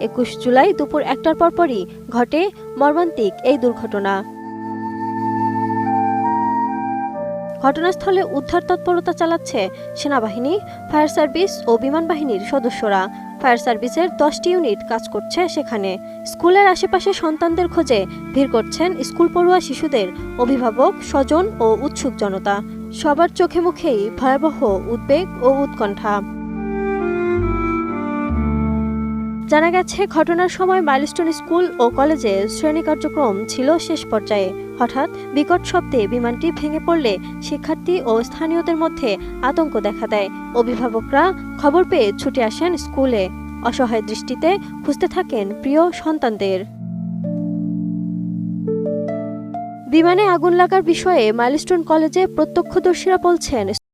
21 জুলাই দুপুর 1টার পরপরই ঘটে মর্মান্তিক এই দুর্ঘটনা। ঘটনাস্থলে উদ্ধার তৎপরতা চালাচ্ছে সেনাবাহিনী, ফায়ার সার্ভিস ও বিমান বাহিনীর সদস্যরা। ফায়ার সার্ভিসের 10টি ইউনিট কাজ করছে সেখানে। স্কুলের আশেপাশে সন্তানদের খোঁজে ভিড় করছেন স্কুল পড়ুয়া শিশুদের অভিভাবক, স্বজন ও উৎসুক জনতা। সবার চোখে মুখেই ভয়াবহ উদ্বেগ ও উৎকণ্ঠা। জানা গেছে, ঘটনার সময় মাইলস্টোন স্কুল ও কলেজে শ্রেণী কার্যক্রম ছিল শেষ পর্যায়ে। হঠাৎ বিকট শব্দে বিমানটি ভেঙে পড়লে শিক্ষার্থী ও স্থানীয়দের মধ্যে আতঙ্ক দেখা দেয়। অভিভাবকরা খবর পেয়ে ছুটে আসেন স্কুলে, অসহায় দৃষ্টিতে খুঁজতে থাকেন প্রিয় সন্তানদের। বিমানে আগুন লাগার বিষয়ে মাইলস্টোন কলেজে প্রত্যক্ষদর্শীরা বলছেন,